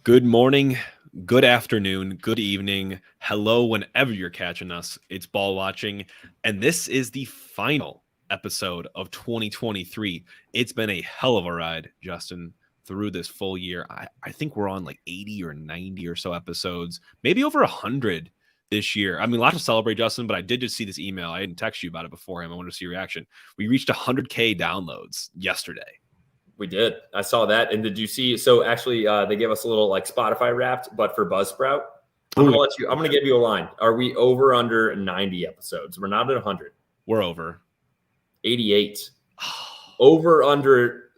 Good morning, good afternoon, good evening. Hello, whenever you're catching us. It's Ball Watching, and this is the final episode of 2023. It's been a hell of a ride, Justin, through this full year. I think we're on like 80 or 90 or so episodes, maybe over 100 this year. I mean, a lot to celebrate, Justin, but I did just see this email. I didn't text you about it beforehand. I wanted to see your reaction. We reached 100K downloads yesterday. We did. I saw that. And did you see? So actually, they gave us a little like Spotify Wrapped, but for Buzzsprout. I'm gonna give you a line. Are we over under 90 episodes? We're not at 100. We're over 88. Over under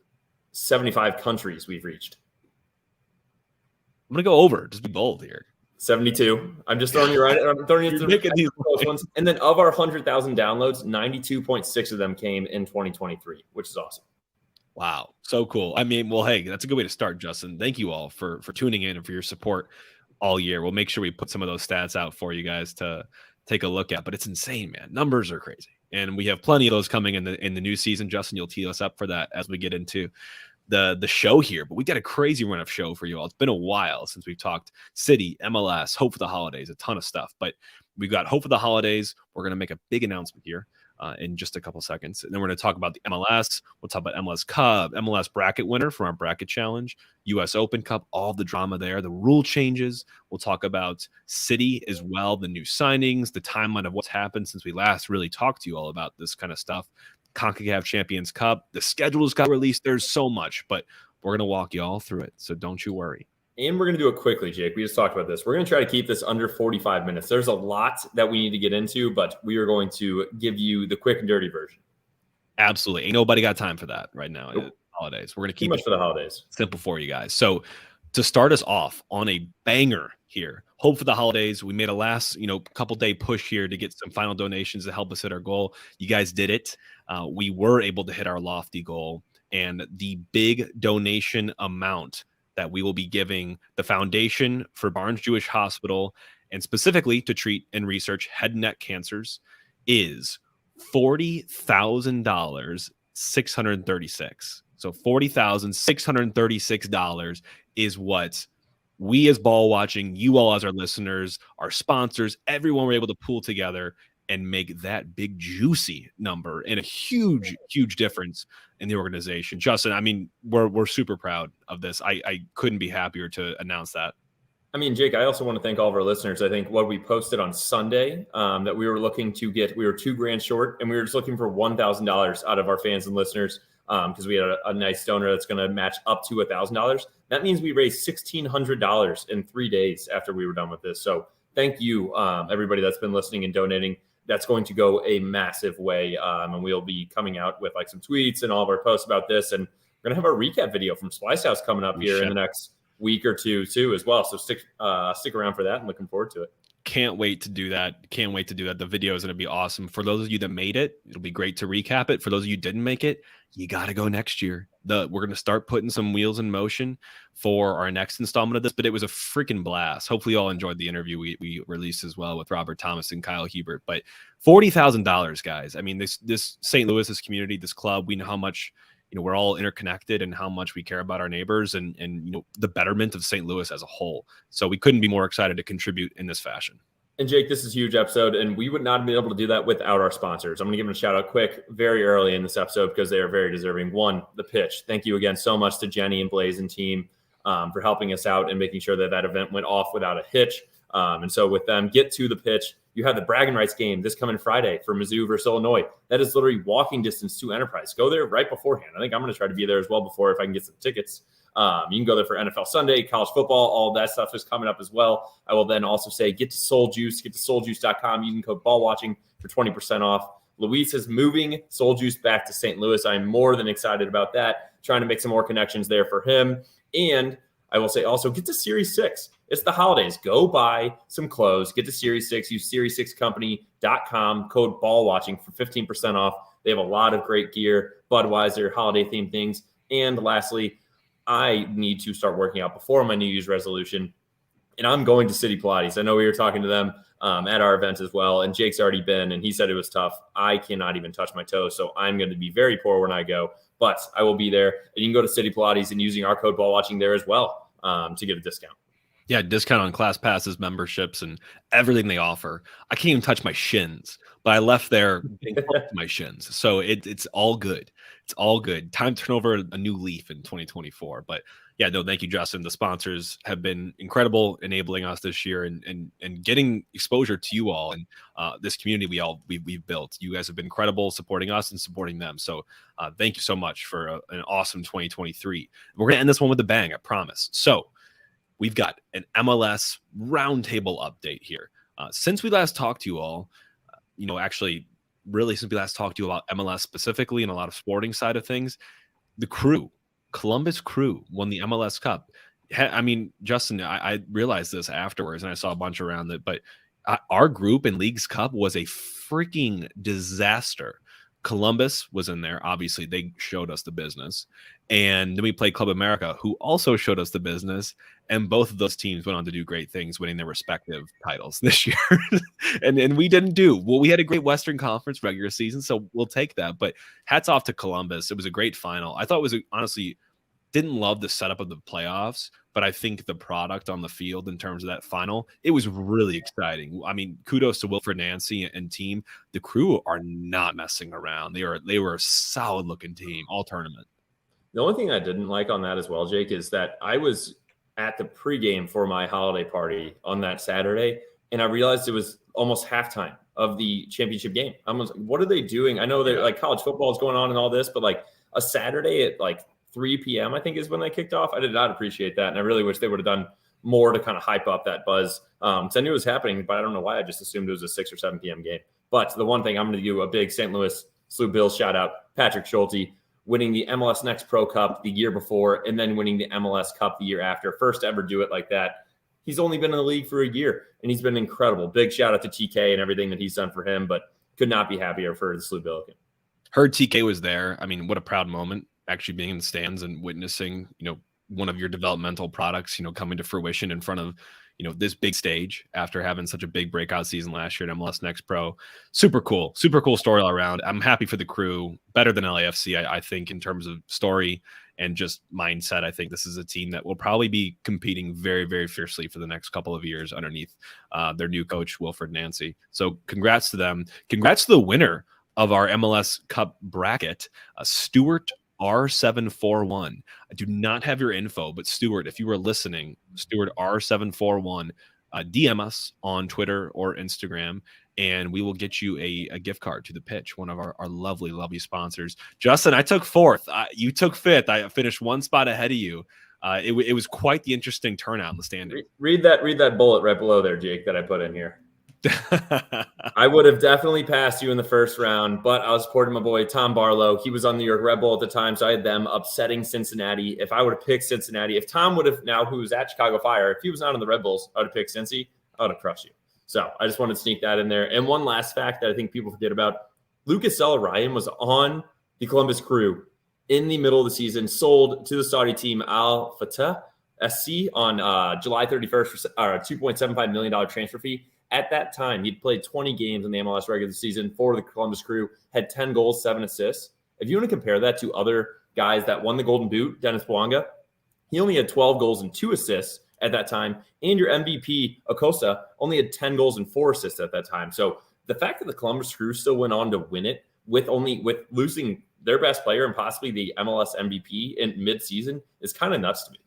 75 countries we've reached. I'm gonna go over. Just be bold here. 72. I'm just throwing you right. I'm throwing you these close ones. And then of our 100,000 downloads, 92.6 of them came in 2023, which is awesome. Wow. So cool. I mean, well, hey, that's a good way to start, Justin. Thank you all for tuning in and for your support all year. We'll make sure we put some of those stats out for you guys to take a look at, but it's insane, man. Numbers are crazy. And we have plenty of those coming in the new season. Justin, you'll tee us up for that as we get into the show here, but we got a crazy run of show for you all. It's been a while since we've talked City, MLS, Hope for the Holidays, a ton of stuff, but we've got Hope for the Holidays. We're going to make a big announcement here in just a couple seconds. And then we're going to talk about the MLS. We'll talk about MLS Cup, MLS bracket winner from our bracket challenge, US Open Cup, all the drama there, the rule changes. We'll talk about City as well, the new signings, the timeline of what's happened since we last really talked to you all about this kind of stuff. CONCACAF Champions Cup, the schedules got released. There's so much, but we're going to walk you all through it. So don't you worry. And we're going to do it quickly, Jake. We just talked about this. We're going to try to keep this under 45 minutes. There's a lot that we need to get into, but we are going to give you the quick and dirty version. Absolutely. Ain't nobody got time for that right now. Nope. Holidays. We're going to keep it for the holidays simple for you guys. So to start us off on a banger here, Hope for the Holidays. We made a last, couple day push here to get some final donations to help us hit our goal. You guys did it. We were able to hit our lofty goal, and the big donation amount that we will be giving the Foundation for Barnes Jewish Hospital, and specifically to treat and research head and neck cancers, is $40,000, 636. So $40,636 is what we as Ball Watching, you all as our listeners, our sponsors, everyone were able to pull together and make that big juicy number, and a huge, huge difference in the organization. Justin, I mean, we're super proud of this. I couldn't be happier to announce that. I mean, Jake, I also want to thank all of our listeners. I think what we posted on Sunday, that we were looking to get, we were $2,000 short, and we were just looking for $1,000 out of our fans and listeners, because we had a nice donor that's going to match up to $1,000. That means we raised $1,600 in 3 days after we were done with this. So thank you, everybody that's been listening and donating. That's going to go a massive way. And we'll be coming out with like some tweets and all of our posts about this. And we're going to have a recap video from Splice House coming up here in the next week or two too, as well. So stick around for that. I'm looking forward to it. Can't wait to do that. The video is going to be awesome. For those of you that made it, it'll be great to recap it. For those of you who didn't make it, you got to go next year. We're going to start putting some wheels in motion for our next installment of this, but it was a freaking blast. Hopefully you all enjoyed the interview we released as well with Robert Thomas and Kyle Hebert. But $40,000, guys. I mean, this St. Louis, this community, this club, we know how much, we're all interconnected and how much we care about our neighbors and the betterment of St. Louis as a whole. So we couldn't be more excited to contribute in this fashion. And Jake, this is a huge episode, and we would not have been able to do that without our sponsors. I'm going to give them a shout out quick, very early in this episode, because they are very deserving. One, The Pitch. Thank you again so much to Jenny and Blaze and team for helping us out and making sure that event went off without a hitch. And so with them, get to The Pitch. You have the bragging rights game this coming Friday for Mizzou versus Illinois. That is literally walking distance to Enterprise. Go there right beforehand. I think I'm going to try to be there as well before if I can get some tickets. You can go there for NFL Sunday, college football, all that stuff is coming up as well. I will then also say get to Soul Juice, get to souljuice.com using code BALLWATCHING for 20% off. Luis is moving Soul Juice back to St. Louis. I'm more than excited about that, trying to make some more connections there for him. And I will say also get to Series 6. It's the holidays. Go buy some clothes, get to Series 6, use series6company.com, code BALLWATCHING for 15% off. They have a lot of great gear, Budweiser, holiday-themed things. And lastly, I need to start working out before my New Year's resolution, and I'm going to City Pilates. I know we were talking to them at our event as well, and Jake's already been, and he said it was tough. I cannot even touch my toes, so I'm going to be very poor when I go, but I will be there. And you can go to City Pilates and using our code BALLWATCHING there as well. to get a discount. Yeah, discount on class passes, memberships, and everything they offer. I can't even touch my shins, but I left there getting close to my shins. So it's all good. It's all good. Time to turn over a new leaf in 2024. But yeah, no, thank you, Justin. The sponsors have been incredible, enabling us this year and getting exposure to you all and this community we've built. You guys have been incredible supporting us and supporting them. So thank you so much for an awesome 2023. We're gonna end this one with a bang, I promise. So we've got an MLS roundtable update here. Since we last talked to you all, actually, really since we last talked to you about MLS specifically and a lot of sporting side of things, the Crew, Columbus Crew, won the MLS Cup. I mean, Justin, I realized this afterwards, and I saw a bunch around it, but our group in League's Cup was a freaking disaster. Columbus was in there. Obviously, they showed us the business. And then we played Club America, who also showed us the business. And both of those teams went on to do great things, winning their respective titles this year. and we didn't do. Well, we had a great Western Conference regular season, so we'll take that. But hats off to Columbus. It was a great final. I thought it was, honestly, didn't love the setup of the playoffs, but I think the product on the field in terms of that final, it was really exciting. I mean, kudos to Wilfred Nancy and team. The Crew are not messing around. They were a solid looking team all tournament. The only thing I didn't like on that as well, Jake, is that I was at the pregame for my holiday party on that Saturday, and I realized it was almost halftime of the championship game. I was like, what are they doing? I know that like college football is going on and all this, but like a Saturday at like 3 p.m., I think is when they kicked off. I did not appreciate that. And I really wish they would have done more to kind of hype up that buzz. So I knew it was happening, but I don't know why. I just assumed it was a 6 or 7 p.m. game. But the one thing I'm going to do a big St. Louis Slew Bills shout out, Patrick Schulte, winning the MLS Next Pro Cup the year before and then winning the MLS Cup the year after. First to ever do it like that. He's only been in the league for a year, and he's been incredible. Big shout out to TK and everything that he's done for him, but could not be happier for the Slew Billiken. Heard TK was there. I mean, what a proud moment. Actually being in the stands and witnessing, one of your developmental products, coming to fruition in front of, this big stage after having such a big breakout season last year at MLS Next Pro. Super cool story all around. I'm happy for the Crew, better than LAFC, I think, in terms of story and just mindset. I think this is a team that will probably be competing very, very fiercely for the next couple of years underneath their new coach, Wilfred Nancy. So congrats to them. Congrats to the winner of our MLS Cup bracket, Stuart R741. I do not have your info, but Stuart, if you were listening, Stuart R741, DM us on Twitter or Instagram, and we will get you a gift card to the Pitch, one of our lovely, lovely sponsors. Justin, I took fourth. You took fifth. I finished one spot ahead of you. It was quite the interesting turnout in the standing. Read that bullet right below there, Jake, that I put in here. I would have definitely passed you in the first round, but I was supporting my boy Tom Barlow. He was on New York Red Bull at the time, so I had them upsetting Cincinnati. If I would have picked Cincinnati, if Tom would have now, who's at Chicago Fire, if he was not on the Red Bulls, I would have picked Cincy. I would have crushed you. So I just wanted to sneak that in there. And one last fact that I think people forget about: Lucas Ryan was on the Columbus Crew in the middle of the season, sold to the Saudi team Al Fatah SC on July 31st for a $2.75 million transfer fee. At that time, he'd played 20 games in the MLS regular season for the Columbus Crew, had 10 goals, 7 assists. If you want to compare that to other guys that won the Golden Boot, Dennis Bouanga, he only had 12 goals and 2 assists at that time. And your MVP, Acosta, only had 10 goals and 4 assists at that time. So the fact that the Columbus Crew still went on to win it with losing their best player and possibly the MLS MVP in midseason is kind of nuts to me.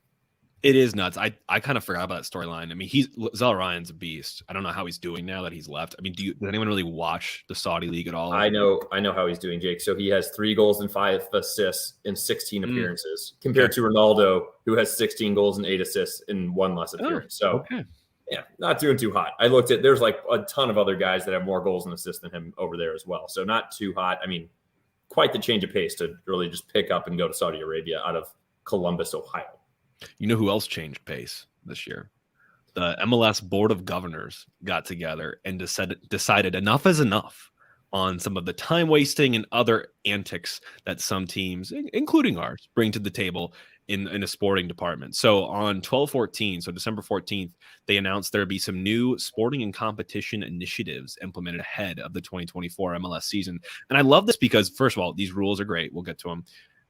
It is nuts. I kind of forgot about that storyline. I mean, Zell Ryan's a beast. I don't know how he's doing now that he's left. I mean, does anyone really watch the Saudi league at all? I know how he's doing, Jake. So he has 3 goals and 5 assists in 16 appearances compared to Ronaldo, who has 16 goals and 8 assists in 1 less appearance. Yeah, not doing too hot. I looked at, there's like a ton of other guys that have more goals and assists than him over there as well. So not too hot. I mean, quite the change of pace to really just pick up and go to Saudi Arabia out of Columbus, Ohio. You know who else changed pace this year? The MLS Board of Governors got together and decided enough is enough on some of the time wasting and other antics that some teams, including ours, bring to the table in a sporting department. So on 12/14, so December 14th, they announced there'd be some new sporting and competition initiatives implemented ahead of the 2024 MLS season. And I love this because, first of all, these rules are great. We'll get to them.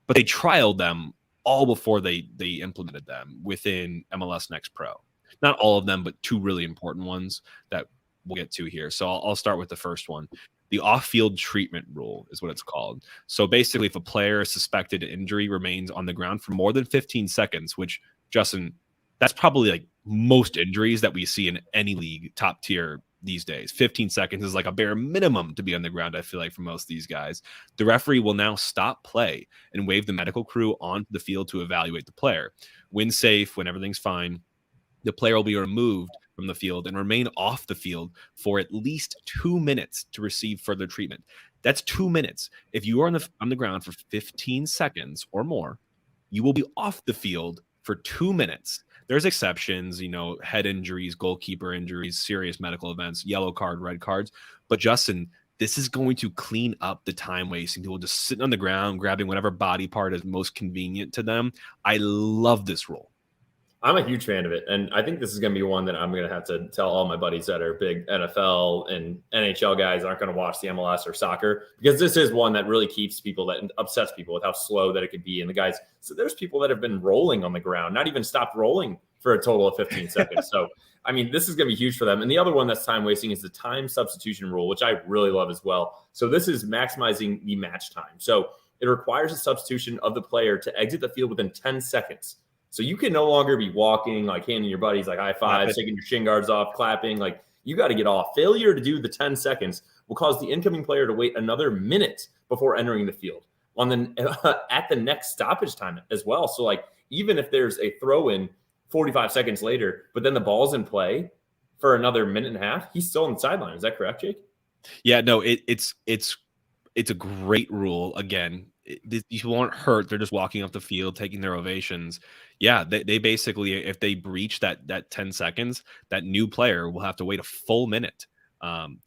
But they trialed them all before they implemented them within MLS Next Pro. Not all of them, but two really important ones that we'll get to here. So I'll start with the first one. The off-field treatment rule is what it's called. So basically, if a player suspected injury remains on the ground for more than 15 seconds, which, Justin, that's probably like most injuries that we see in any league, top tier these days. 15 seconds is like a bare minimum to be on the ground, I feel like, for most of these guys. The referee will now stop play and wave the medical crew onto the field to evaluate the player. When safe, when everything's fine, the player will be removed from the field and remain off the field for at least 2 minutes to receive further treatment. That's 2 minutes. If you are on the ground for 15 seconds or more, you will be off the field for 2 minutes. There's exceptions, head injuries, goalkeeper injuries, serious medical events, yellow card, red cards. But Justin, this is going to clean up the time wasting. People just sitting on the ground, grabbing whatever body part is most convenient to them. I love this rule. I'm a huge fan of it. And I think this is going to be one that I'm going to have to tell all my buddies that are big NFL and NHL guys aren't going to watch the MLS or soccer, because this is one that really keeps people, that upsets people with how slow that it could be. And the guys, so there's people that have been rolling on the ground, not even stopped rolling for a total of 15 seconds. So, I mean, this is going to be huge for them. And the other one that's time wasting is the time substitution rule, which I really love as well. So this is maximizing the match time. So it requires a substitution of the player to exit the field within 10 seconds. So you can no longer be walking, like handing your buddies like high fives, taking your shin guards off, clapping. Like, you got to get off. Failure to do the 10 seconds will cause the incoming player to wait another minute before entering the field at the next stoppage time as well. So like, even if there's a throw in 45 seconds later, but then the ball's in play for another minute and a half, he's still on the sideline. Is that correct, Jake? Yeah, no, it's a great rule. Again, these people aren't hurt. They're just walking off the field, taking their ovations. Yeah, they basically, if they breach that 10 seconds, that new player will have to wait a full minute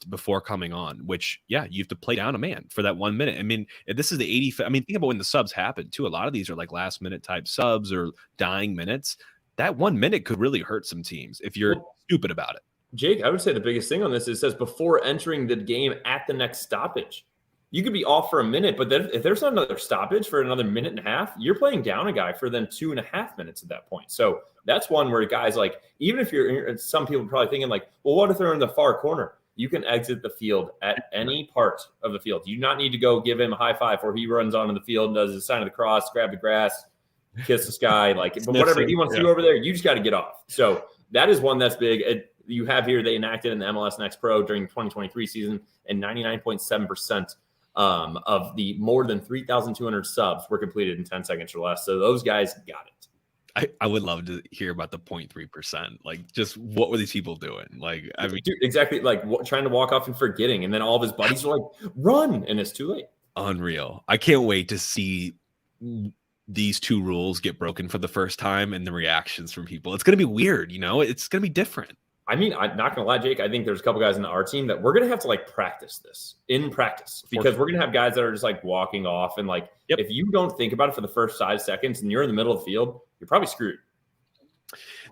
before coming on, which, yeah, you have to play down a man for that 1 minute. I mean, if this is the 80th, I mean, think about when the subs happen too. A lot of these are like last minute type subs or dying minutes. That 1 minute could really hurt some teams if you're stupid about it. Jake, I would say the biggest thing on this is it says before entering the game at the next stoppage. You could be off for a minute, but then if there's another stoppage for another minute and a half, you're playing down a guy for then 2.5 minutes at that point. So that's one where guys, like, even if some people are probably thinking like, well, what if they're in the far corner? You can exit the field at any part of the field. You do not need to go give him a high five where he runs onto the field and does the sign of the cross, grab the grass, kiss the sky, but whatever he wants to do over there, you just got to get off. So that is one that's big. You have here, they enacted in the MLS Next Pro during the 2023 season, and 99.7% of the more than 3,200 subs were completed in 10 seconds or less. So those guys got it. I would love to hear about the 0.3%. Like, just what were these people doing? Like, I mean, dude, exactly. Like trying to walk off and forgetting. And then all of his buddies are like, run. And it's too late. Unreal. I can't wait to see these two rules get broken for the first time and the reactions from people. It's going to be weird. It's going to be different. I mean, I'm not going to lie, Jake. I think there's a couple guys in our team that we're going to have to like practice this in practice, because we're going to have guys that are just like walking off. And like, if you don't think about it for the first 5 seconds and you're in the middle of the field, you're probably screwed.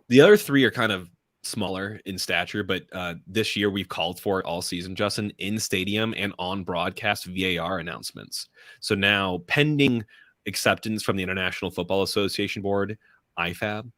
The other three are kind of smaller in stature, but this year we've called for it all season, Justin, in stadium and on broadcast VAR announcements. So now, pending acceptance from the International Football Association Board, IFAB,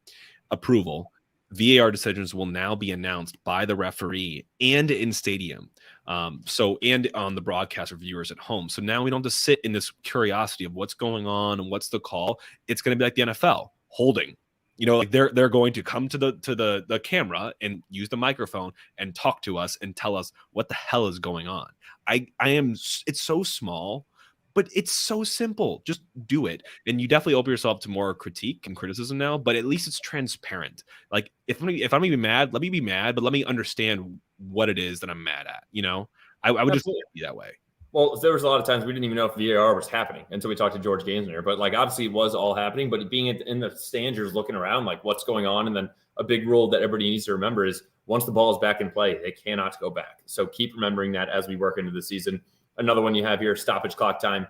approval, VAR decisions will now be announced by the referee and in stadium. And on the broadcast for viewers at home. So now we don't just sit in this curiosity of what's going on and what's the call. It's going to be like the NFL holding. Like they're going to come to the camera and use the microphone and talk to us and tell us what the hell is going on. It's so small, but it's so simple. Just do it. And you definitely open yourself to more critique and criticism now, but at least it's transparent. Like, if I'm going to be mad, let me be mad, but let me understand what it is that I'm mad at. I would just be that way. Well, there was a lot of times we didn't even know if VAR was happening until we talked to George Gansner. But like, obviously it was all happening, but being in the stands, you're looking around like what's going on. And then a big rule that everybody needs to remember is once the ball is back in play, they cannot go back. So keep remembering that as we work into the season. Another one you have here, stoppage clock time.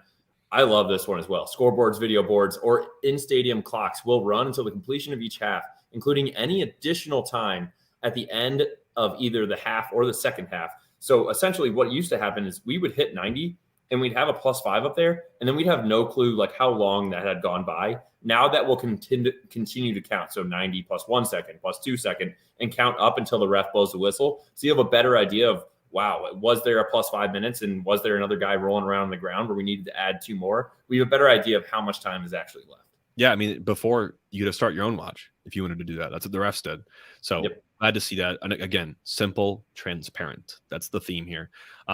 I love this one as well. Scoreboards, video boards, or in-stadium clocks will run until the completion of each half, including any additional time at the end of either the half or the second half. So essentially what used to happen is we would hit 90 and we'd have a +5 up there, and then we'd have no clue like how long that had gone by. Now that will continue to count. So 90 plus 1 second plus 2 second and count up until the ref blows the whistle. So you have a better idea of, wow, was there a plus 5 minutes and was there another guy rolling around on the ground where we needed to add 2 more? We have a better idea of how much time is actually left. Yeah, I mean, before you had to start your own watch if you wanted to do that. That's what the refs did. So glad to see that. And again, simple, transparent. That's the theme here.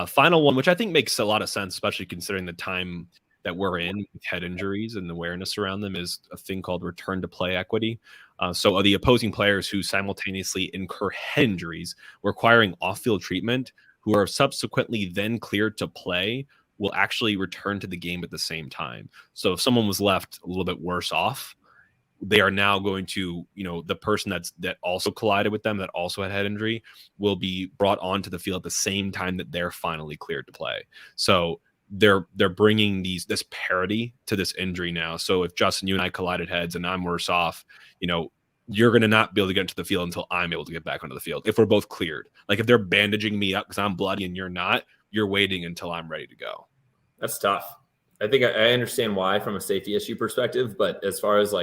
Final one, which I think makes a lot of sense, especially considering the time that we're in with head injuries and the awareness around them, is a thing called return to play equity. So the opposing players who simultaneously incur head injuries requiring off-field treatment, who are subsequently then cleared to play, will actually return to the game at the same time. So if someone was left a little bit worse off, they are now going to, the person that also collided with them, that also had head injury, will be brought onto the field at the same time that they're finally cleared to play. So they're bringing this parity to this injury now. So if Justin, you and I collided heads and I'm worse off, you're going to not be able to get into the field until I'm able to get back onto the field. If we're both cleared, like if they're bandaging me up because I'm bloody and you're not, you're waiting until I'm ready to go. That's tough. I think I understand why from a safety issue perspective, but as far as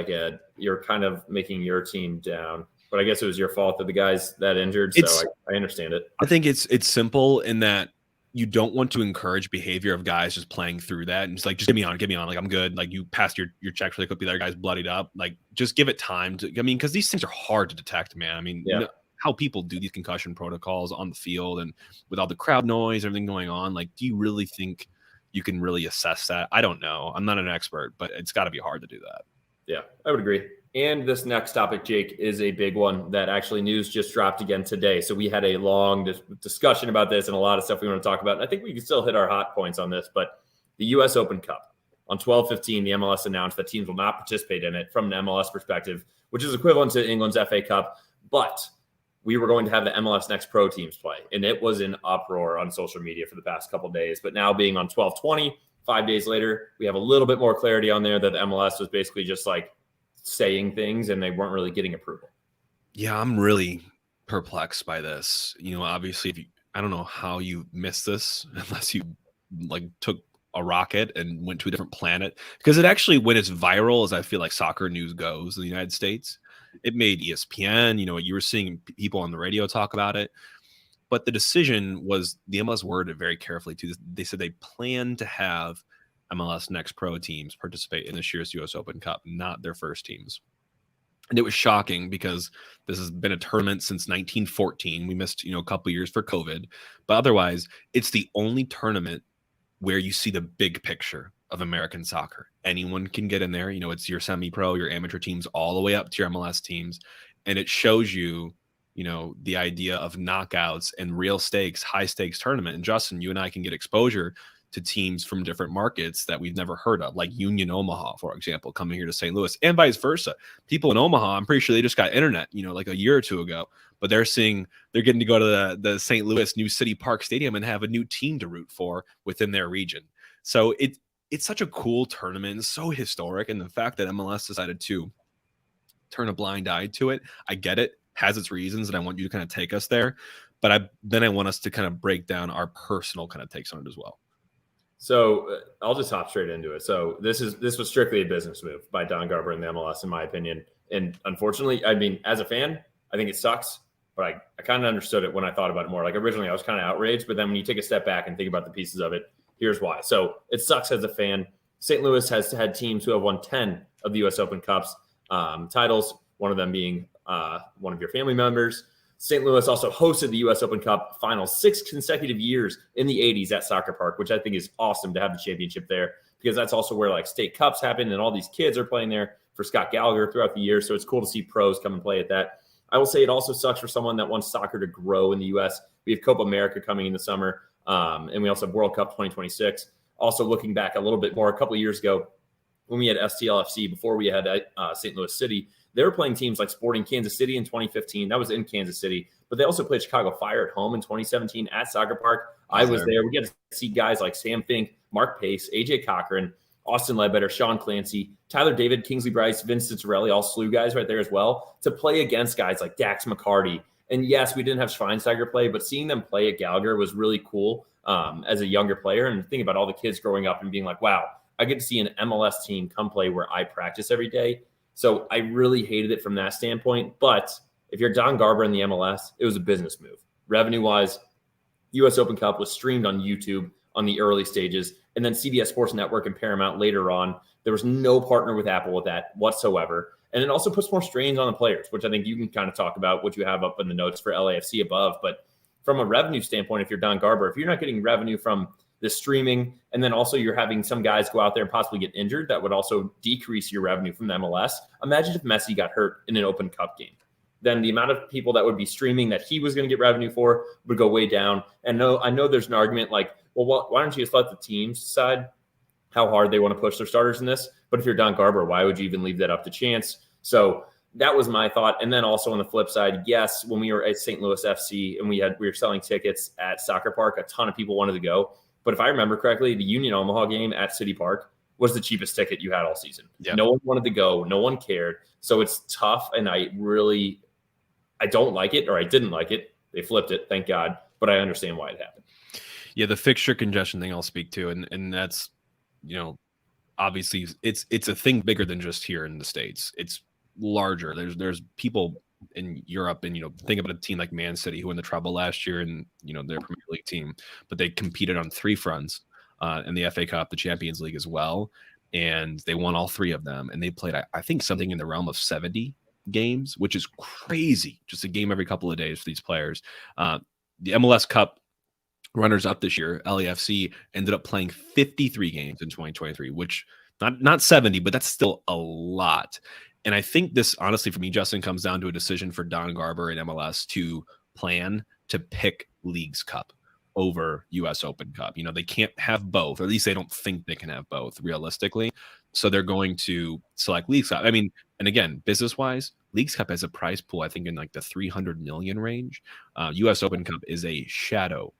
you're kind of making your team down, but I guess it was your fault that the guys that injured. So I understand it. I think it's simple in that you don't want to encourage behavior of guys just playing through that and just get me on. Like, I'm good. Like, you passed your checks really quickly. The other guy's bloodied up. Like, just give it time because these things are hard to detect, man. I mean, how people do these concussion protocols on the field and with all the crowd noise, everything going on. Like, do you really think you can really assess that? I don't know. I'm not an expert, but it's got to be hard to do that. Yeah, I would agree. And this next topic, Jake, is a big one that actually news just dropped again today. So we had a long discussion about this and a lot of stuff we want to talk about. And I think we can still hit our hot points on this, but the US Open Cup on 12/15, the MLS announced that teams will not participate in it from an MLS perspective, which is equivalent to England's FA Cup. But we were going to have the MLS Next Pro teams play. And it was an uproar on social media for the past couple of days. But now being on 12/20, 5 days later, we have a little bit more clarity on there that the MLS was basically just saying things and they weren't really getting approval. Yeah, I'm really perplexed by this. Obviously, I don't know how you missed this unless you took a rocket and went to a different planet, because it actually went as viral as I feel like soccer news goes in the United States. It made ESPN, you were seeing people on the radio talk about it. But the decision was, the MLS worded it very carefully too. They said they plan to have MLS Next Pro teams participate in this year's US Open Cup, not their first teams. And it was shocking because this has been a tournament since 1914. We missed, a couple years for COVID, but otherwise it's the only tournament where you see the big picture of American soccer. Anyone can get in there. It's your semi-pro, your amateur teams, all the way up to your MLS teams. And it shows you, the idea of knockouts and real stakes, high stakes tournament. And Justin, you and I can get exposure to teams from different markets that we've never heard of, like Union Omaha, for example, coming here to St. Louis, and vice versa. People in Omaha, I'm pretty sure they just got internet, like a year or two ago, but they're getting to go to the St. Louis New City Park Stadium and have a new team to root for within their region. So it's such a cool tournament, so historic. And the fact that MLS decided to turn a blind eye to it, I get it, has its reasons, and I want you to kind of take us there. But I want us to kind of break down our personal kind of takes on it as well. So I'll just hop straight into it. So this was strictly a business move by Don Garber and the MLS, in my opinion. And unfortunately, I mean, as a fan, I think it sucks, but I kind of understood it when I thought about it more. Originally, I was kind of outraged, but then when you take a step back and think about the pieces of it, here's why. So it sucks as a fan. St. Louis has had teams who have won 10 of the US Open Cups titles, one of them being one of your family members. St. Louis also hosted the U.S. Open Cup final 6 consecutive years in the 80s at Soccer Park, which I think is awesome to have the championship there, because that's also where state cups happen and all these kids are playing there for Scott Gallagher throughout the year. So it's cool to see pros come and play at that. I will say it also sucks for someone that wants soccer to grow in the U.S. We have Copa America coming in the summer, and we also have World Cup 2026. Also looking back a little bit more, a couple of years ago when we had STLFC, before we had St. Louis City, they were playing teams like Sporting Kansas City in 2015. That was in Kansas City. But they also played Chicago Fire at home in 2017 at Soccer Park. I was there. We get to see guys like Sam Fink, Mark Pace, AJ Cochran, Austin Ledbetter, Sean Clancy, Tyler David, Kingsley Bryce, Vince Cicerelli, all SLU guys right there as well, to play against guys like Dax McCarty. And yes, we didn't have Schweinsteiger play, but seeing them play at Gallagher was really cool as a younger player. And think about all the kids growing up and being like, wow, I get to see an MLS team come play where I practice every day. So I really hated it from that standpoint. But if you're Don Garber in the MLS, it was a business move. Revenue-wise, US Open Cup was streamed on YouTube on the early stages, and then CBS Sports Network and Paramount later on. There was no partner with Apple with that whatsoever. And it also puts more strains on the players, which I think you can kind of talk about what you have up in the notes for LAFC above. But from a revenue standpoint, if you're Don Garber, if you're not getting revenue from the streaming, and then also you're having some guys go out there and possibly get injured, that would also decrease your revenue from the MLS. Imagine if Messi got hurt in an Open Cup game. Then the amount of people that would be streaming that he was going to get revenue for would go way down. And I know there's an argument like, well, why don't you just let the teams decide how hard they want to push their starters in this? But if you're Don Garber, why would you even leave that up to chance? So that was my thought. And then also on the flip side, yes, when we were at St. Louis FC and we were selling tickets at Soccer Park, a ton of people wanted to go. But if I remember correctly, the Union Omaha game at City Park was the cheapest ticket you had all season. Yeah. No one wanted to go. No one cared. So it's tough. And I don't like it, or I didn't like it. They flipped it, thank God. But I understand why it happened. Yeah, the fixture congestion thing I'll speak to. And that's, obviously it's a thing bigger than just here in the States. It's larger. There's people in Europe, and think about a team like Man City who won the treble last year, and their Premier League team, but they competed on 3 fronts in the FA Cup, the Champions League as well, and they won all 3 of them, and they played I think something in the realm of 70 games, which is crazy. Just a game every couple of days for these players. The MLS Cup runners up this year, LAFC, ended up playing 53 games in 2023, which not 70, but that's still a lot. And I think this, honestly, for me, Justin, comes down to a decision for Don Garber and MLS to plan to pick Leagues Cup over US Open Cup. They can't have both, or at least they don't think they can have both realistically. So they're going to select Leagues Cup. I mean, and again, business-wise, Leagues Cup has a prize pool, I think, in like the 300 million range. US Open Cup is a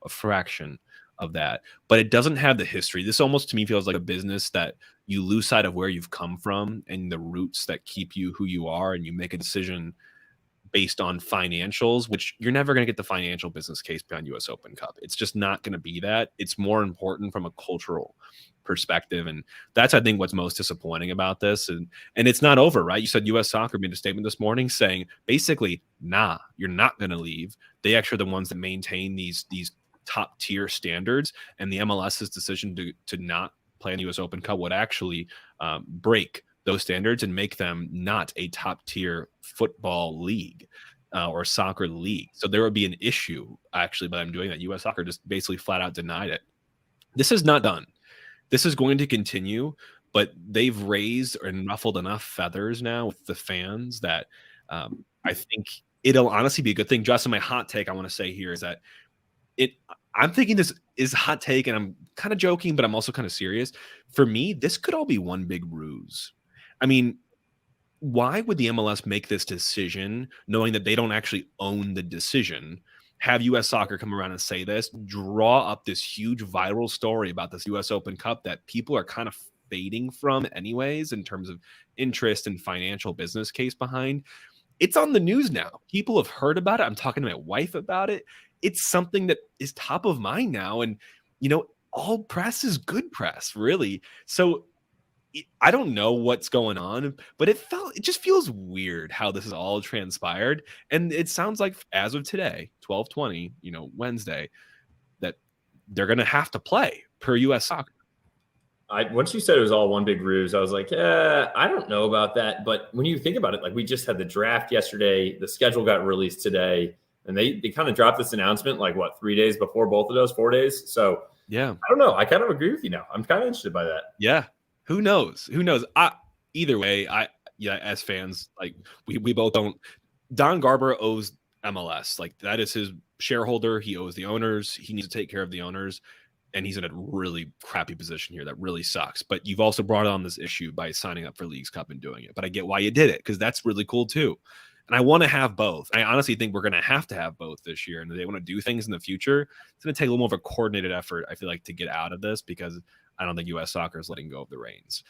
fraction of that, but it doesn't have the history. This almost to me feels like a business that you lose sight of where you've come from and the roots that keep you who you are, and you make a decision based on financials, which you're never going to get the financial business case behind US Open Cup. It's just not going to be that. It's more important from a cultural perspective. And that's, I think, what's most disappointing about this. And it's not over, right? You said US Soccer made a statement this morning saying basically, nah, you're not going to leave. They actually are the ones that maintain these top tier standards, and the MLS's decision to not play in the US Open Cup would actually break those standards and make them not a top tier football league or soccer league. So there would be an issue actually by them doing that. US Soccer just basically flat out denied it. This is not done. This is going to continue, but they've raised and ruffled enough feathers now with the fans that I think it'll honestly be a good thing. Justin, my hot take I want to say here is that I'm thinking this is a hot take, and I'm kind of joking, but I'm also kind of serious. For me, this could all be one big ruse. I mean, why would the MLS make this decision knowing that they don't actually own the decision? Have US Soccer come around and say this, draw up this huge viral story about this US Open Cup that people are kind of fading from anyways in terms of interest and financial business case behind. It's on the news now. People have heard about it. I'm talking to my wife about it. It's something that is top of mind now. And, all press is good press, really. So I don't know what's going on, but it just feels weird how this is all transpired. And it sounds like as of today, 12/20, Wednesday, that they're going to have to play per US Soccer. Once you said it was all one big ruse, I was like, I don't know about that. But when you think about it, like we just had the draft yesterday, the schedule got released today, and they kind of dropped this announcement like 3 days before both of those, 4 days. So yeah, I don't know. I kind of agree with you now. I'm kind of interested by that. Yeah. Who knows? Either way, as fans, like we both don't. Don Garber owes MLS. Like that is his shareholder. He owes the owners. He needs to take care of the owners. And he's in a really crappy position here. That really sucks. But you've also brought on this issue by signing up for Leagues Cup and doing it. But I get why you did it, because that's really cool too. And I want to have both. I honestly think we're going to have both this year. And if they want to do things in the future, it's going to take a little more of a coordinated effort, I feel like, to get out of this, because I don't think US Soccer is letting go of the reins,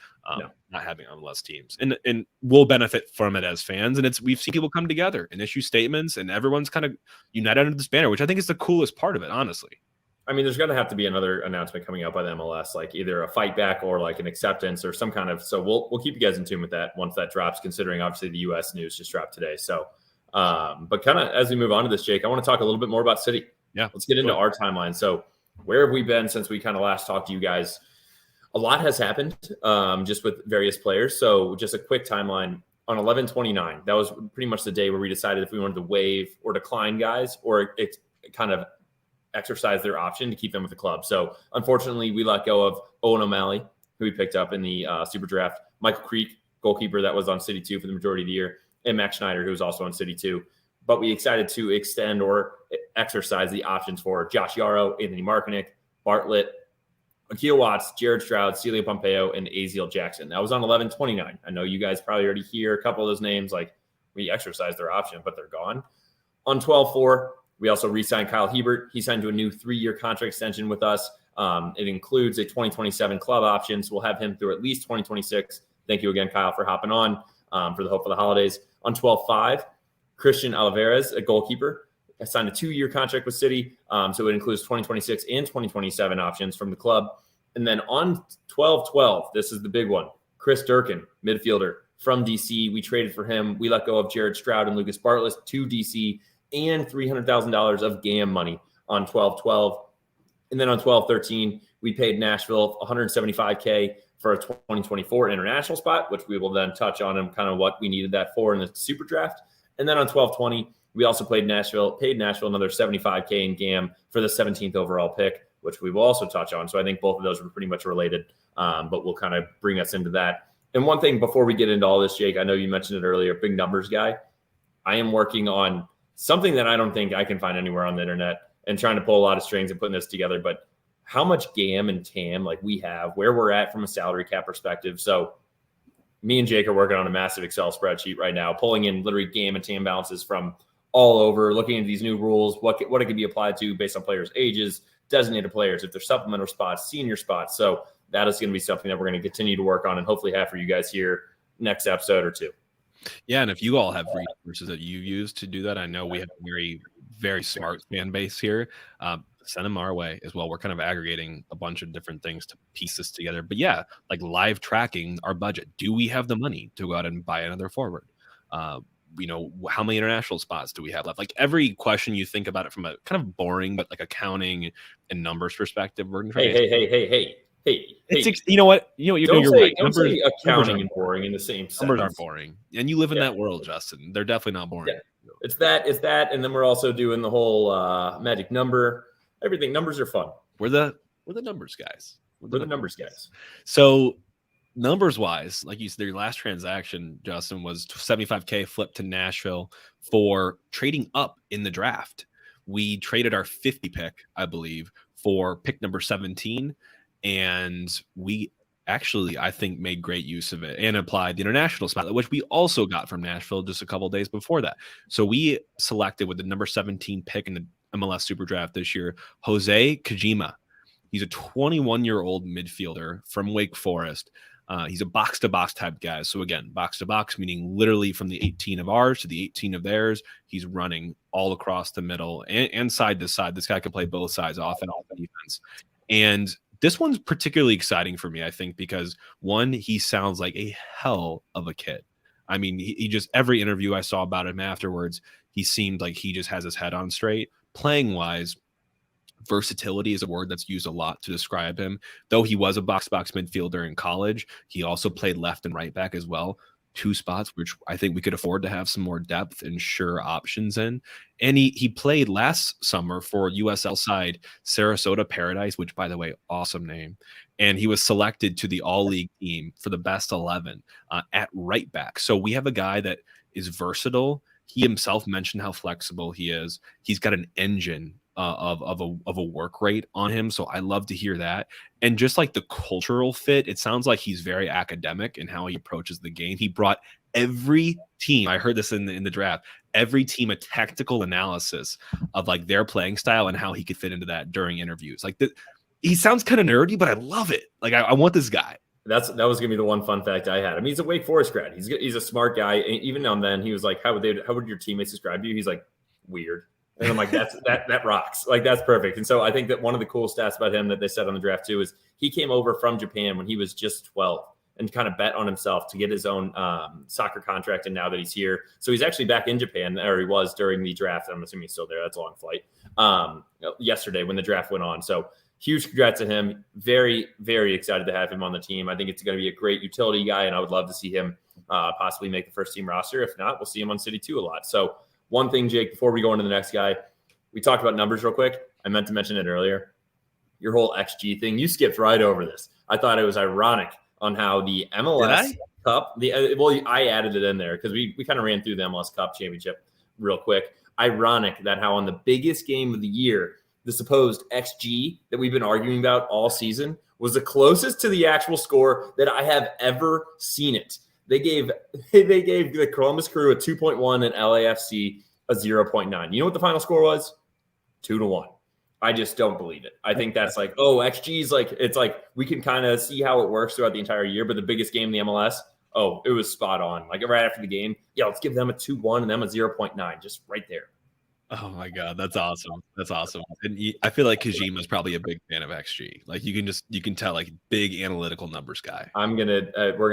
not having MLS teams. And we'll benefit from it as fans. And we've seen people come together and issue statements, and everyone's kind of united under this banner, which I think is the coolest part of it, honestly. I mean, there's going to have to be another announcement coming out by the MLS, like either a fight back or like an acceptance or some kind of. So we'll keep you guys in tune with that once that drops. Considering obviously the U.S. news just dropped today. So, but kind of as we move on to this, Jake, I want to talk a little bit more about City. Yeah, let's get into our timeline. So, where have we been since we kind of last talked to you guys? A lot has happened, just with various players. So, just a quick timeline. On 11/29, that was pretty much the day where we decided if we wanted to waive or decline guys, or it kind of exercise their option to keep them with the club. So unfortunately, we let go of Owen O'Malley, who we picked up in the Super Draft, Michael Creek, goalkeeper that was on City 2 for the majority of the year, and Max Schneider, who was also on City 2. But we decided to extend or exercise the options for Josh Yarrow, Anthony Markinick, Bartlett, Akil Watts, Jared Stroud, Celia Pompeo, and Aziel Jackson. That was on 11/29. I know you guys probably already hear a couple of those names, like we exercised their option, but they're gone. On 12/4, we also re-signed Kyle Hebert. He signed to a new 3-year contract extension with us. It includes a 2027 club option, so we'll have him through at least 2026. Thank you again, Kyle, for hopping on for the hope for the holidays. On 12/5, Christian Olivares, a goalkeeper, signed a 2-year contract with City, so it includes 2026 and 2027 options from the club. And then on 12/12, this is the big one, Chris Durkin, midfielder from DC. We traded for him. We let go of Jared Stroud and Lucas Bartlett to DC and $300,000 of GAM money on 12/12. And then on 12/13, we paid Nashville $175K for a 2024 international spot, which we will then touch on and kind of what we needed that for in the Super Draft. And then on 12/20, we also paid Nashville another $75K in GAM for the 17th overall pick, which we will also touch on. So I think both of those were pretty much related, but we'll kind of bring us into that. And one thing before we get into all this, Jake, I know you mentioned it earlier, big numbers guy. I am working on something that I don't think I can find anywhere on the internet and trying to pull a lot of strings and putting this together. But how much GAM and TAM like we have, where we're at from a salary cap perspective. So me and Jake are working on a massive Excel spreadsheet right now, pulling in literally GAM and TAM balances from all over, looking at these new rules, what it could be applied to based on players' ages, designated players, if they're supplemental spots, senior spots. So that is going to be something that we're going to continue to work on and hopefully have for you guys here next episode or two. Yeah, and if you all have resources that you use to do that, I know we have a very, very smart fan base here. Send them our way as well. We're kind of aggregating a bunch of different things to piece this together. But yeah, like live tracking our budget. Do we have the money to go out and buy another forward? How many international spots do we have left? Like every question you think about it from a kind of boring, but like accounting and numbers perspective. We're gonna try Hey, you know what? You're right. Don't say accounting and boring in the same sentence. Numbers aren't boring. And you live in that world, Justin. They're definitely not boring. Yeah. It's that. And then we're also doing the whole magic number. Everything. Numbers are fun. We're the numbers guys. We're the numbers guys. So numbers wise, like you said, your last transaction, Justin, was $75K flipped to Nashville for trading up in the draft. We traded our 50 pick, I believe, for pick number 17. And we actually, I think, made great use of it and applied the international spot, which we also got from Nashville just a couple of days before that. So we selected with the number 17 pick in the MLS Super Draft this year, Jose Kajima. He's a 21-year-old midfielder from Wake Forest. He's a box-to-box type guy. So again, box-to-box, meaning literally from the 18 of ours to the 18 of theirs. He's running all across the middle and side to side. This guy can play both sides, off and defense. And this one's particularly exciting for me, I think, because one, he sounds like a hell of a kid. I mean, he just, every interview I saw about him afterwards, he seemed like he just has his head on straight. Playing wise, versatility is a word that's used a lot to describe him. Though he was a box-to-box midfielder in college, he also played left and right back as well. 2 spots, which I think we could afford to have some more depth and sure options in. And he played last summer for USL side Sarasota Paradise, which, by the way, awesome name. And he was selected to the all-league team for the best 11 at right back. So we have a guy that is versatile. He himself mentioned how flexible he is. He's got an engine of a work rate on him. So I love to hear that. And just like the cultural fit, it sounds like he's very academic in how he approaches the game. He brought every team, I heard this in the draft, every team a technical analysis of like their playing style and how he could fit into that during interviews. Like he sounds kind of nerdy, but I love it. Like I want this guy. That was gonna be the one fun fact I had. I mean, he's a Wake Forest grad. He's a smart guy. And even on then, he was like, "How would your teammates describe you?" He's like, "Weird." And I'm like, that rocks. Like, that's perfect. And so I think that one of the cool stats about him that they said on the draft too is he came over from Japan when he was just 12 and kind of bet on himself to get his own soccer contract. And now that he's here, so he's actually back in Japan, or he was during the draft. I'm assuming he's still there. That's a long flight. Yesterday when the draft went on. So huge congrats to him. Very, very excited to have him on the team. I think it's going to be a great utility guy, and I would love to see him possibly make the first team roster. If not, we'll see him on City 2 a lot. So one thing, Jake, before we go into the next guy, we talked about numbers real quick. I meant to mention it earlier. Your whole XG thing, you skipped right over this. I thought it was ironic on how the MLS Cup, I added it in there because we kind of ran through the MLS Cup championship real quick. Ironic that how on the biggest game of the year, the supposed XG that we've been arguing about all season was the closest to the actual score that I have ever seen it. They gave the Columbus Crew a 2.1 and LAFC a 0.9. You know what the final score was? 2-1. I just don't believe it. I think that's like, XG is like, it's like we can kind of see how it works throughout the entire year, but the biggest game in the MLS, it was spot on. Like right after the game, let's give them a 2-1 and them a 0.9, just right there. Oh my God, that's awesome. That's awesome. And I feel like Kajima's probably a big fan of XG. Like you can tell, like, big analytical numbers guy. We're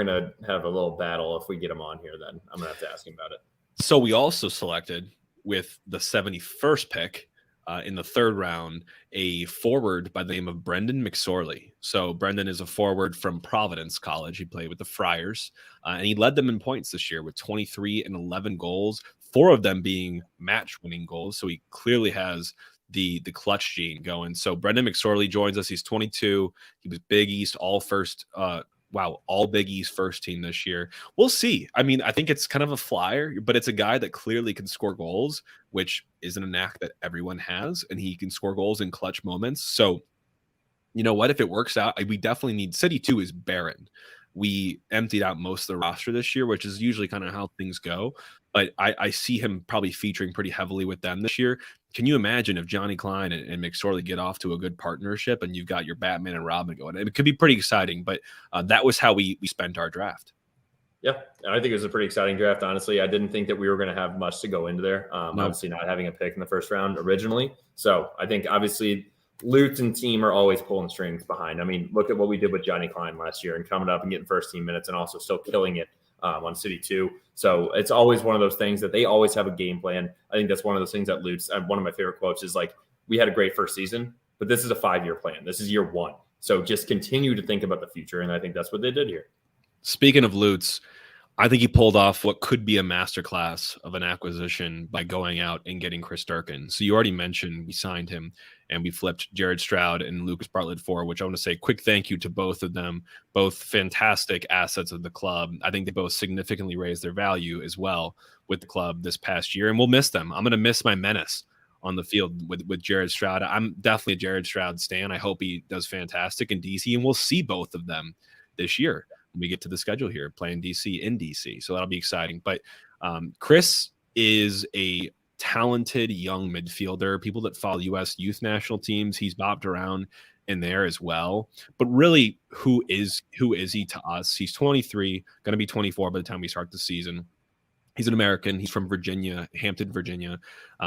gonna have a little battle if we get him on here. Then I'm gonna have to ask him about it. So we also selected with the 71st pick in the third round a forward by the name of Brendan McSorley. So Brendan is a forward from Providence College. He played with the Friars, and he led them in points this year with 23 and 11 goals. 4 of them being match-winning goals, so he clearly has the clutch gene going. So Brendan McSorley joins us. He's 22. He was Big East all Big East first team this year. We'll see. I mean, I think it's kind of a flyer, but it's a guy that clearly can score goals, which isn't a knack that everyone has, and he can score goals in clutch moments. So, you know what? If it works out, we definitely need. City 2 is barren. We emptied out most of the roster this year, which is usually kind of how things go. But I see him probably featuring pretty heavily with them this year. Can you imagine if Johnny Klein and McSorley get off to a good partnership and you've got your Batman and Robin going? It could be pretty exciting, but that was how we spent our draft. Yeah, I think it was a pretty exciting draft, honestly. I didn't think that we were going to have much to go into there. Obviously not having a pick in the first round originally. So I think obviously Lutz and team are always pulling strings behind. I mean, look at what we did with Johnny Klein last year and coming up and getting first team minutes and also still killing it on City 2. So it's always one of those things that they always have a game plan. I think that's one of those things that Lutz, one of my favorite quotes is like, we had a great first season, but this is a 5-year plan. This is year 1. So just continue to think about the future. And I think that's what they did here. Speaking of Lutz, I think he pulled off what could be a masterclass of an acquisition by going out and getting Chris Durkin. So you already mentioned we signed him and we flipped Jared Stroud and Lucas Bartlett for, which I want to say quick thank you to both of them, both fantastic assets of the club. I think they both significantly raised their value as well with the club this past year, and we'll miss them. I'm going to miss my menace on the field with Jared Stroud. I'm definitely a Jared Stroud stan. I hope he does fantastic in DC, and we'll see both of them this year when we get to the schedule here, playing DC in DC. So that'll be exciting. But Chris is a talented young midfielder. People that follow U.S. youth national teams, he's bopped around in there as well. But really, who is he to us? He's 23, going to be 24 by the time we start the season. He's an American. He's from Virginia, Hampton, Virginia.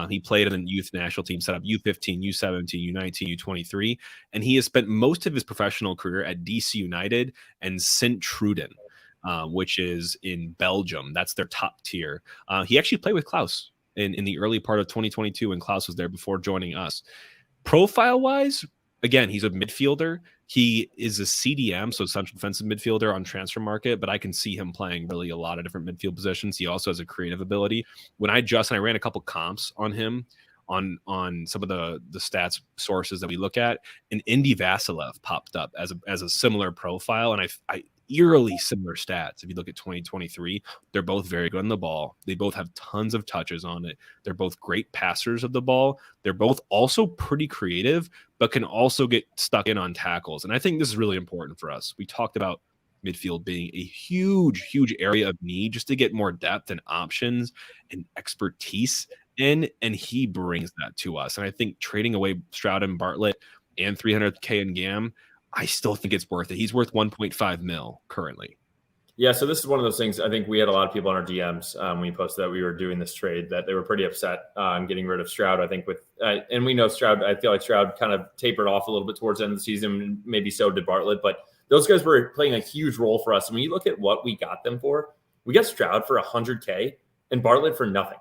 He played in a youth national team set up U15, U17, U19, U23, and he has spent most of his professional career at DC United and Sint-Truiden, which is in Belgium. That's their top tier. He actually played with Klaus in the early part of 2022 when Klaus was there before joining us. Profile-wise, again, he's a midfielder. He is a CDM, so central defensive midfielder on transfer market, but I can see him playing really a lot of different midfield positions. He also has a creative ability. When I ran a couple comps on him on some of the stats sources that we look at, and Indy Vasilev popped up as a similar profile, and I eerily similar stats. If you look at 2023, they're both very good on the ball. They both have tons of touches on it. They're both great passers of the ball. They're both also pretty creative, but can also get stuck in on tackles. And I think this is really important for us. We talked about midfield being a huge, huge area of need just to get more depth and options and expertise in, and he brings that to us. And I think trading away Stroud and Bartlett and $300K in GAM, I still think it's worth it. He's worth 1.5 mil currently. Yeah, so this is one of those things. I think we had a lot of people on our DMs when we posted that we were doing this trade that they were pretty upset on getting rid of Stroud. I think and we know Stroud. I feel like Stroud kind of tapered off a little bit towards the end of the season. Maybe so did Bartlett, but those guys were playing a huge role for us. And when you look at what we got them for, we got Stroud for $100K and Bartlett for nothing.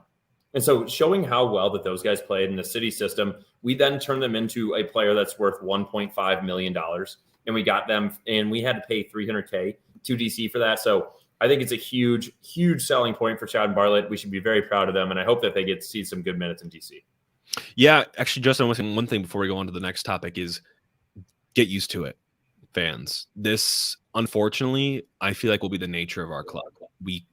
And so showing how well that those guys played in the city system, we then turned them into a player that's worth $1.5 million. And we got them, and we had to pay $300K to DC for that. So I think it's a huge, huge selling point for Stroud and Bartlett. We should be very proud of them, and I hope that they get to see some good minutes in DC. Yeah, actually, Justin, one thing before we go on to the next topic is get used to it, fans. This, unfortunately, I feel like will be the nature of our club.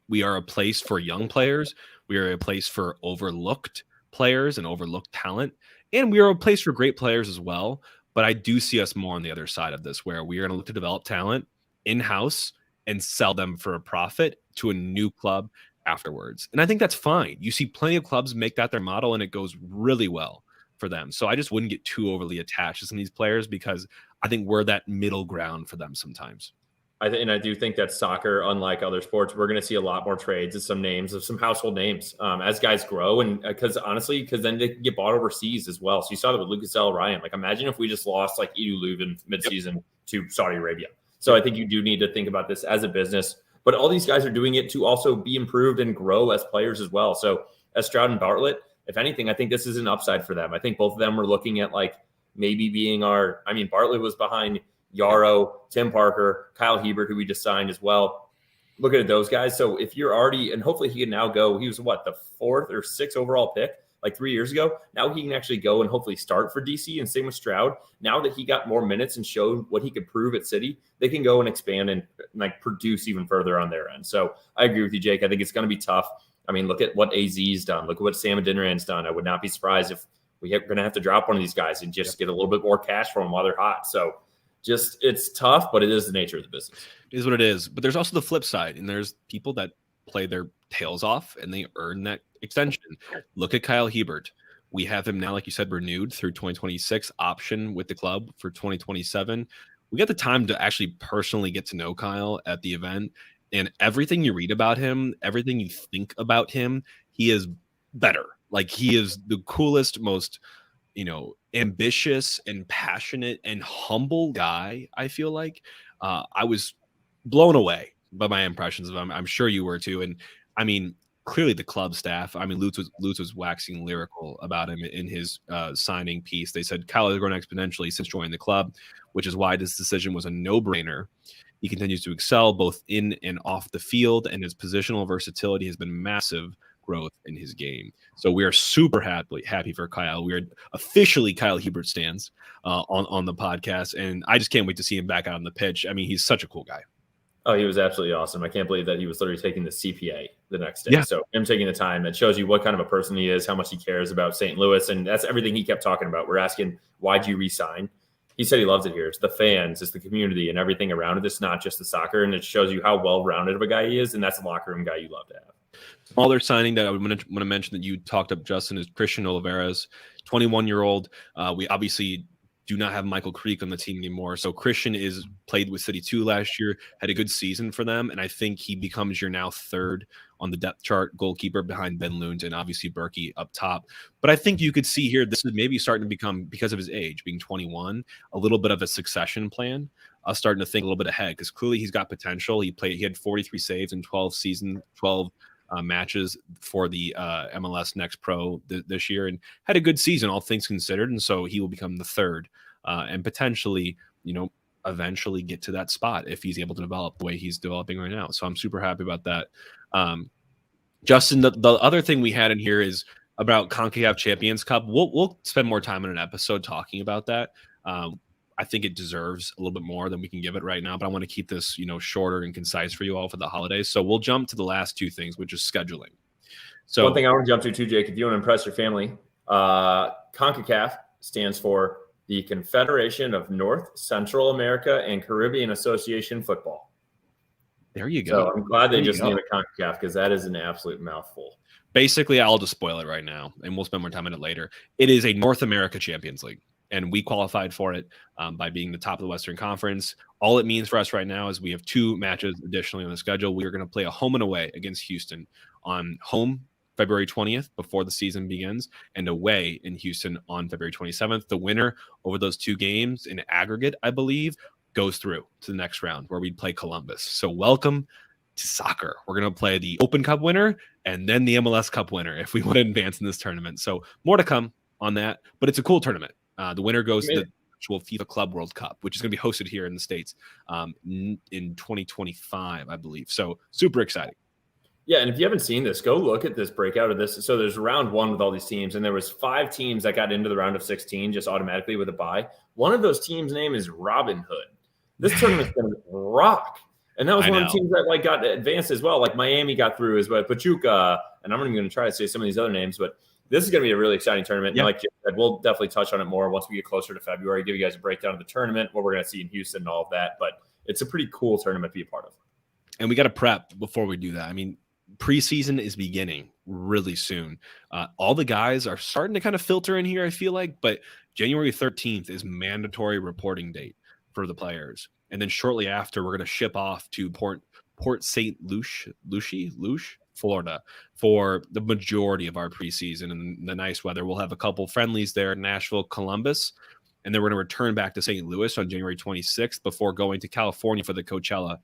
We are a place for young players. We are a place for overlooked players and overlooked talent. And we are a place for great players as well. But I do see us more on the other side of this, where we are going to look to develop talent in-house and sell them for a profit to a new club afterwards. And I think that's fine. You see plenty of clubs make that their model, and it goes really well for them. So I just wouldn't get too overly attached to some of these players, because I think we're that middle ground for them sometimes. And I do think that soccer, unlike other sports, we're going to see a lot more trades of some names, of some household names as guys grow. And because then they can get bought overseas as well. So you saw that with Lucas L. Ryan. Like, imagine if we just lost like Edu Leuven midseason to Saudi Arabia. So I think you do need to think about this as a business. But all these guys are doing it to also be improved and grow as players as well. So as Stroud and Bartlett, if anything, I think this is an upside for them. I think both of them were looking at like maybe being Bartlett was behind Yarrow, Tim Parker, Kyle Hebert, who we just signed as well. Looking at those guys. So if you're already, and hopefully he can now go, he was the 4th or 6th overall pick like 3 years ago. Now he can actually go and hopefully start for DC, and same with Stroud. Now that he got more minutes and showed what he could prove at City, they can go and expand and like produce even further on their end. So I agree with you, Jake. I think it's going to be tough. I mean, look at what AZ's done. Look at what Sam Adinran's done. I would not be surprised if we're going to have to drop one of these guys and just get a little bit more cash from them while they're hot. So it's tough, but it is the nature of the business. It is what it is. But there's also the flip side, and there's people that play their tails off and they earn that extension. Look at Kyle Hebert. We have him now, like you said, renewed through 2026, option with the club for 2027. We got the time to actually personally get to know Kyle at the event, and everything you read about him, everything you think about him, he is better. Like, he is the coolest, most ambitious and passionate and humble guy. I feel like I was blown away by my impressions of him. I'm sure you were too. And I mean, clearly the club staff, Lutz was waxing lyrical about him in his signing piece. They said Kyle has grown exponentially since joining the club, which is why this decision was a no-brainer. He continues to excel both in and off the field, and his positional versatility has been massive growth in his game. So we are super happy for Kyle. We are officially Kyle Hebert stands on the podcast, and I just can't wait to see him back out on the pitch. I mean, he's such a cool guy. Oh, he was absolutely awesome. I can't believe that he was literally taking the CPA the next day. Yeah. So him taking the time, that shows you what kind of a person he is, how much he cares about St. Louis, and that's everything he kept talking about. We're asking, why'd you resign? He said he loves it here. It's the fans, it's the community, and everything around it. It's not just the soccer, and it shows you how well-rounded of a guy he is, and that's the locker room guy you love to have. Smaller signing that I would want to mention that you talked up, Justin, is Christian Oliveras, 21-year-old. We obviously do not have Michael Creek on the team anymore. So Christian played with City 2 last year, had a good season for them, and I think he becomes your now third on the depth chart goalkeeper behind Ben Loons and obviously Berkey up top. But I think you could see here, this is maybe starting to become, because of his age, being 21, a little bit of a succession plan. Starting to think a little bit ahead, because clearly he's got potential. He had 43 saves in 12 matches for the MLS Next Pro this year, and had a good season, all things considered. And so he will become the third and potentially, eventually get to that spot if he's able to develop the way he's developing right now. So I'm super happy about that. Justin, the other thing we had in here is about CONCACAF Champions Cup. We'll spend more time in an episode talking about that. I think it deserves a little bit more than we can give it right now, but I want to keep this, shorter and concise for you all for the holidays. So we'll jump to the last two things, which is scheduling. So one thing I want to jump to too, Jake, if you want to impress your family, CONCACAF stands for the Confederation of North, Central America, and Caribbean Association Football. There you go. So I'm glad they just named it CONCACAF, because that is an absolute mouthful. Basically, I'll just spoil it right now, and we'll spend more time on it later. It is a North America Champions League. and we qualified for it by being the top of the Western Conference. All it means for us right now is we have 2 matches additionally on the schedule. We are going to play a home and away against Houston. On home February 20th before the season begins, and away in Houston on February 27th. The winner over those 2 games in aggregate, I believe, goes through to the next round where we'd play Columbus. So welcome to soccer. We're going to play the Open Cup winner and then the MLS Cup winner if we want to advance in this tournament. So more to come on that, but it's a cool tournament. The winner goes to the actual FIFA Club World Cup, which is going to be hosted here in the States in 2025, I believe. So super exciting. Yeah, and if you haven't seen this, go look at this breakout of this. So there's round 1 with all these teams, and there was 5 teams that got into the round of 16 just automatically with a bye. One of those teams' name is Robin Hood. This tournament's going to rock. And that was one of the teams that like got advanced as well. Like Miami got through as well, Pachuca, and I'm not even going to try to say some of these other names, but this is going to be a really exciting tournament. Yeah. And like you said, we'll definitely touch on it more once we get closer to February, give you guys a breakdown of the tournament, what we're going to see in Houston and all of that. But it's a pretty cool tournament to be a part of. And we got to prep before we do that. I mean, preseason is beginning really soon. All the guys are starting to kind of filter in here, I feel like, but January 13th is mandatory reporting date for the players. And then shortly after, we're going to ship off to Port St. Lucie, Florida for the majority of our preseason and the nice weather. We'll have a couple friendlies there in Nashville, Columbus, and then we're going to return back to St. Louis on January 26th before going to California for the Coachella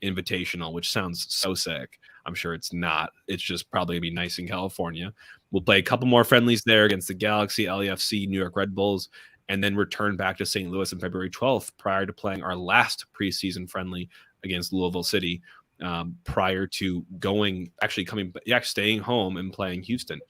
Invitational, which sounds so sick. I'm sure it's not. It's just probably going to be nice in California. We'll play a couple more friendlies there against the Galaxy, LAFC, New York Red Bulls, and then return back to St. Louis on February 12th prior to playing our last preseason friendly against Louisville City prior to staying home and playing Houston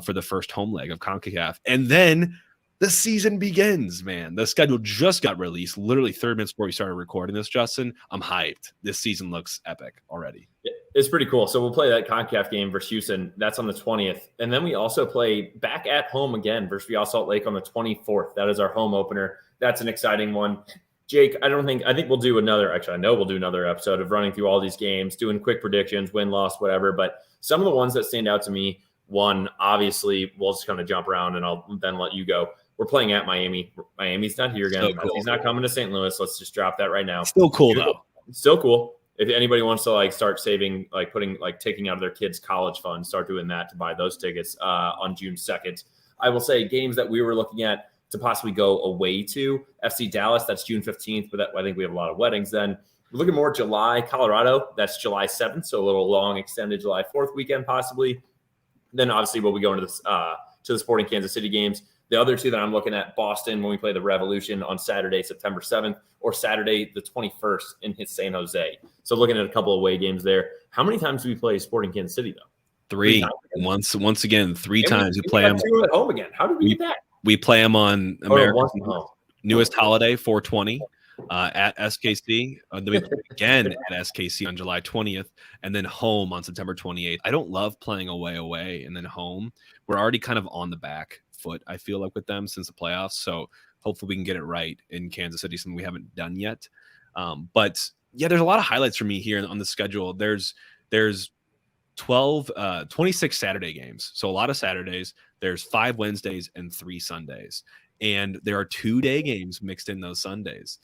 for the first home leg of CONCACAF. And then the season begins, man. The schedule just got released literally 30 minutes before we started recording this, Justin. I'm hyped. This season looks epic already. It's pretty cool. So we'll play that CONCACAF game versus Houston. That's on the 20th. And then we also play back at home again versus Real Salt Lake on the 24th. That is our home opener. That's an exciting one. Jake, I think we'll do another episode of running through all these games, doing quick predictions, win, loss, whatever. But some of the ones that stand out to me, one, obviously, we'll just kind of jump around and I'll then let you go. We're playing at Miami. Miami's not here again. So cool. He's not coming to St. Louis. Let's just drop that right now. Still cool, though. Still cool. If anybody wants to like start saving, like taking out of their kids' college fund, start doing that to buy those tickets on June 2nd. I will say games that we were looking at to possibly go away to FC Dallas. That's June 15th, but I think we have a lot of weddings then. We're looking more July, Colorado. That's July 7th. So a little long extended July 4th weekend, possibly. Then obviously we'll be going to the Sporting Kansas City games. The other 2 that I'm looking at, Boston, when we play the Revolution on Saturday, September 7th, or Saturday, the 21st in San Jose. So looking at a couple of away games there. How many times do we play Sporting Kansas City, though? 3. Once again, 3 times. We play them. 2 at home again. How did we get that? We play them on America's newest holiday, 420, at SKC. Then we play again at SKC on July 20th, and then home on September 28th. I don't love playing away, and then home. We're already kind of on the back foot, I feel like, with them since the playoffs. So hopefully we can get it right in Kansas City, something we haven't done yet. But yeah, there's a lot of highlights for me here on the schedule. There's 26 Saturday games. So a lot of Saturdays. There's 5 Wednesdays and 3 Sundays. And there are 2-day games mixed in those Sundays.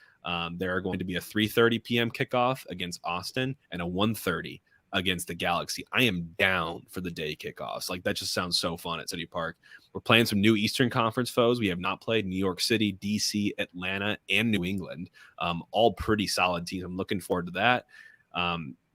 There are going to be a 3:30 p.m. kickoff against Austin and a 1:30 against the Galaxy. I am down for the day kickoffs. Like, that just sounds so fun at City Park. We're playing some new Eastern Conference foes. We have not played New York City, DC, Atlanta, and New England. All pretty solid teams. I'm looking forward to that.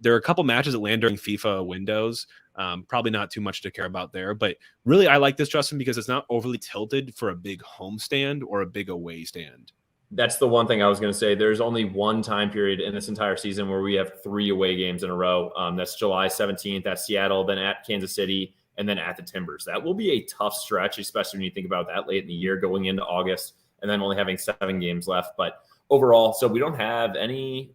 There are a couple matches that land during FIFA windows. Probably not too much to care about there, but really I like this, Justin, because it's not overly tilted for a big home stand or a big away stand. That's the one thing I was going to say. There's only one time period in this entire season where we have 3 away games in a row. That's July 17th at Seattle, then at Kansas City, and then at the Timbers. That will be a tough stretch, especially when you think about that late in the year going into August and then only having 7 games left. But overall, so we don't have any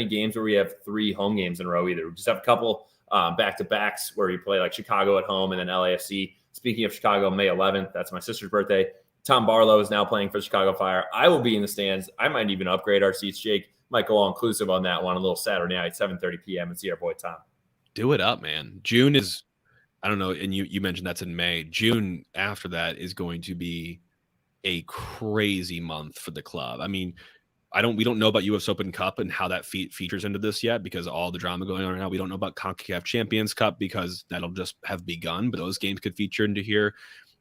games where we have 3 home games in a row either. We just have a couple back-to-backs where we play like Chicago at home and then LAFC. Speaking of Chicago, May 11th, that's my sister's birthday. Tom Barlow is now playing for Chicago Fire. I will be in the stands. I might even upgrade our seats, Jake. Might go all-inclusive on that one, a little Saturday night, 7:30 p.m. and see our boy Tom. Do it up, man. June is, I don't know, and you mentioned that's in May. June after that is going to be a crazy month for the club. I mean, we don't know about US Open Cup and how that features into this yet because all the drama going on right now. We don't know about CONCACAF Champions Cup because that'll just have begun, but those games could feature into here.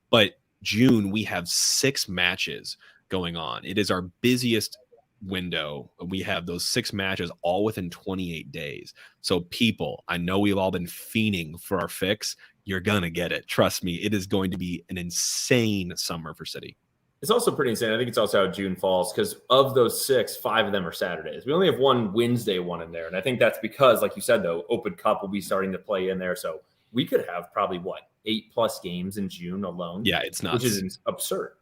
But June, we have 6 matches going on. It is our busiest window. We have those 6 matches all within 28 days. So people, I know we've all been fiending for our fix. You're going to get it. Trust me, it is going to be an insane summer for City. It's also pretty insane. I think it's also how June falls because of those 6, 5 of them are Saturdays. We only have one Wednesday one in there. And I think that's because, like you said, though, Open Cup will be starting to play in there. So we could have probably, 8+ games in June alone? Yeah, it's nuts. Which is absurd.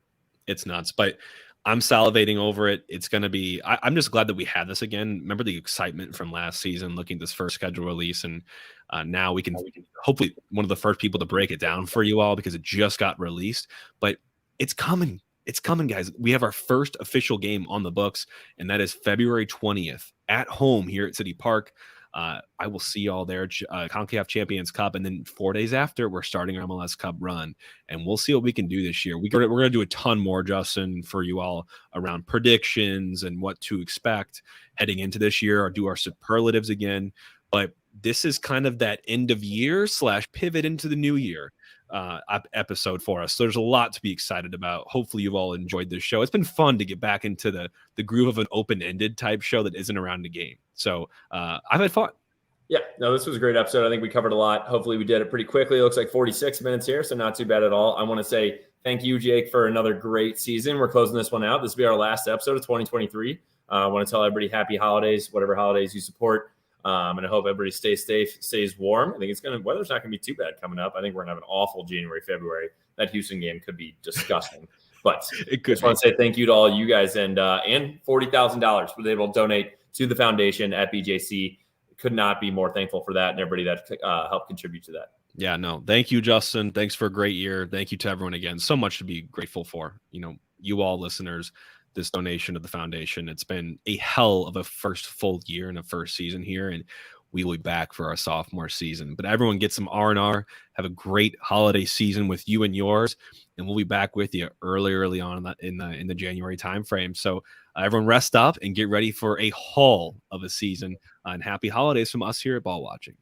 It's nuts. But I'm salivating over it. It's going to be – I'm just glad that we had this again. Remember the excitement from last season looking at this first schedule release, and now we can hopefully one of the first people to break it down for you all because it just got released. But it's coming. It's coming, guys. We have our first official game on the books, and that is February 20th at home here at City Park. I will see y'all there, CONCACAF Champions Cup, and then 4 days after, we're starting our MLS Cup run, and we'll see what we can do this year. We're going to do a ton more, Justin, for you all around predictions and what to expect heading into this year, or do our superlatives again. But this is kind of that end of year / pivot into the new year episode for us. So there's a lot to be excited about. Hopefully you've all enjoyed this show. It's been fun to get back into the groove of an open-ended type show that isn't around the game. So I've had fun. Yeah, no, this was a great episode. I think we covered a lot. Hopefully we did it pretty quickly. It looks like 46 minutes here, so not too bad at all. I want to say thank you, Jake, for another great season. We're closing this one out. This will be our last episode of 2023. I want to tell everybody happy holidays, whatever holidays you support. And I hope everybody stays safe, stays warm. I think weather's not going to be too bad coming up. I think we're going to have an awful January, February. That Houston game could be disgusting. But I just want to say thank you to all you guys and $40,000 for able to donate to the foundation at BJC. Could not be more thankful for that and everybody that helped contribute to that. Yeah, no, thank you, Justin. Thanks for a great year. Thank you to everyone again. So much to be grateful for. You all listeners, this donation to the foundation. It's been a hell of a first full year and a first season here, and we will be back for our sophomore season. But everyone get some R&R. Have a great holiday season with you and yours, and we'll be back with you early on in the January timeframe. So everyone rest up and get ready for a haul of a season. And happy holidays from us here at Ball Watching.